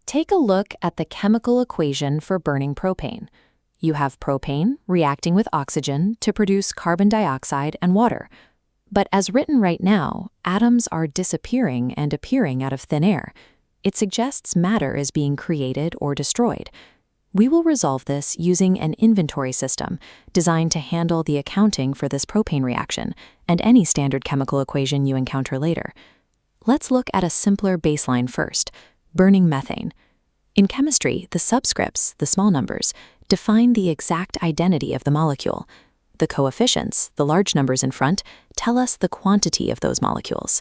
Take a look at the chemical equation for burning propane. You have propane reacting with oxygen to produce carbon dioxide and water. But as written right now, atoms are disappearing and appearing out of thin air. It suggests matter is being created or destroyed. We will resolve this using an inventory system designed to handle the accounting for this propane reaction and any standard chemical equation you encounter later. Let's look at a simpler baseline first: burning methane. In chemistry, the subscripts, the small numbers, define the exact identity of the molecule. The coefficients, the large numbers in front, tell us the quantity of those molecules.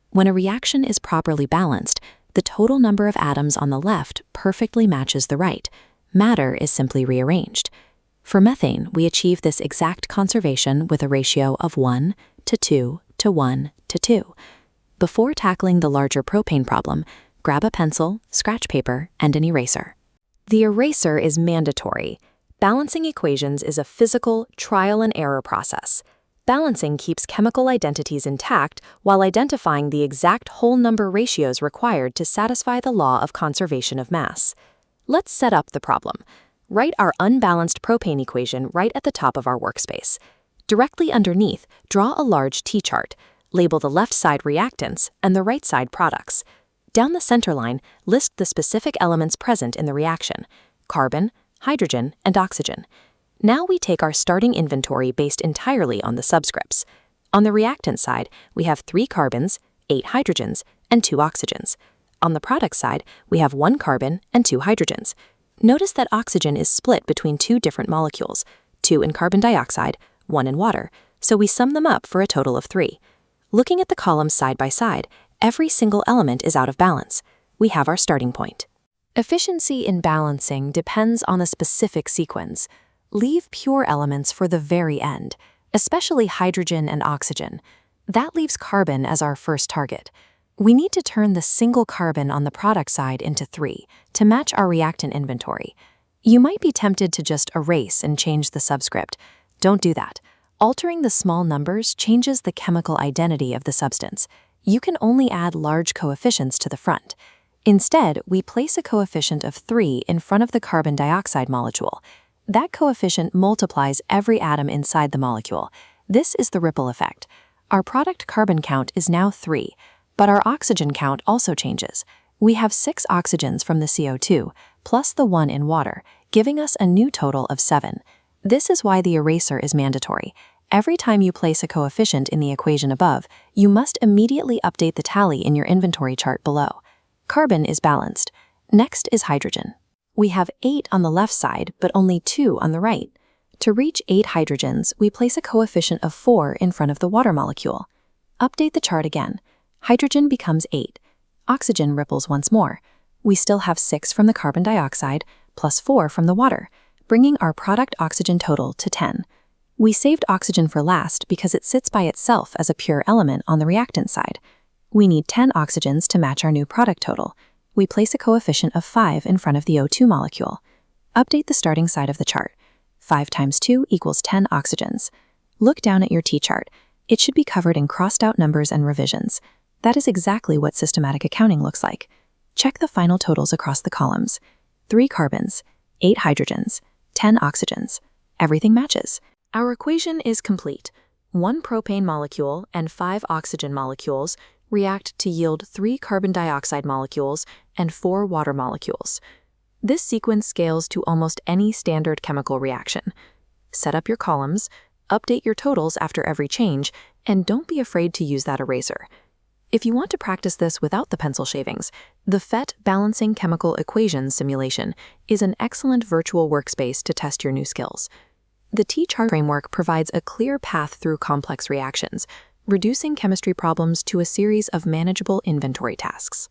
When a reaction is properly balanced, the total number of atoms on the left perfectly matches the right. Matter is simply rearranged. For methane, we achieve this exact conservation with a ratio of 1 to 2 to 1 to 2. Before tackling the larger propane problem, grab a pencil, scratch paper, and an eraser. The eraser is mandatory. Balancing equations is a physical, trial-and-error process. Balancing keeps chemical identities intact while identifying the exact whole number ratios required to satisfy the law of conservation of mass. Let's set up the problem. Write our unbalanced propane equation right at the top of our workspace. Directly underneath, draw a large T-chart. Label the left side reactants and the right side products. Down the center line, list the specific elements present in the reaction: carbon, hydrogen, and oxygen. Now we take our starting inventory based entirely on the subscripts. On the reactant side, we have 3 carbons, 8 hydrogens, and 2 oxygens. On the product side, we have 1 carbon and 2 hydrogens. Notice that oxygen is split between 2 different molecules, 2 in carbon dioxide, 1 in water, so we sum them up for a total of 3. Looking at the columns side by side, every single element is out of balance. We have our starting point. Efficiency in balancing depends on the specific sequence. Leave pure elements for the very end, especially hydrogen and oxygen. That leaves carbon as our first target. We need to turn the single carbon on the product side into 3 to match our reactant inventory. You might be tempted to just erase and change the subscript. Don't do that. Altering the small numbers changes the chemical identity of the substance. You can only add large coefficients to the front. Instead, we place a coefficient of 3 in front of the carbon dioxide molecule. That coefficient multiplies every atom inside the molecule. This is the ripple effect. Our product carbon count is now 3, but our oxygen count also changes. We have 6 oxygens from the CO2, plus the 1 in water, giving us a new total of 7. This is why the eraser is mandatory. Every time you place a coefficient in the equation above, you must immediately update the tally in your inventory chart below. Carbon is balanced. Next is hydrogen. We have 8 on the left side, but only 2 on the right. To reach 8 hydrogens, we place a coefficient of 4 in front of the water molecule. Update the chart again. Hydrogen becomes 8. Oxygen ripples once more. We still have 6 from the carbon dioxide, plus 4 from the water, bringing our product oxygen total to 10. We saved oxygen for last because it sits by itself as a pure element on the reactant side. We need 10 oxygens to match our new product total. We place a coefficient of 5 in front of the O2 molecule. Update the starting side of the chart. 5 times 2 equals 10 oxygens. Look down at your T-chart. It should be covered in crossed-out numbers and revisions. That is exactly what systematic accounting looks like. Check the final totals across the columns. 3 carbons, 8 hydrogens, 10 oxygens. Everything matches. Our equation is complete. 1 propane molecule and 5 oxygen molecules react to yield 3 carbon dioxide molecules and 4 water molecules. This sequence scales to almost any standard chemical reaction. Set up your columns, update your totals after every change, and don't be afraid to use that eraser. If you want to practice this without the pencil shavings, the PhET Balancing Chemical Equations simulation is an excellent virtual workspace to test your new skills. The T-chart framework provides a clear path through complex reactions, reducing chemistry problems to a series of manageable inventory tasks.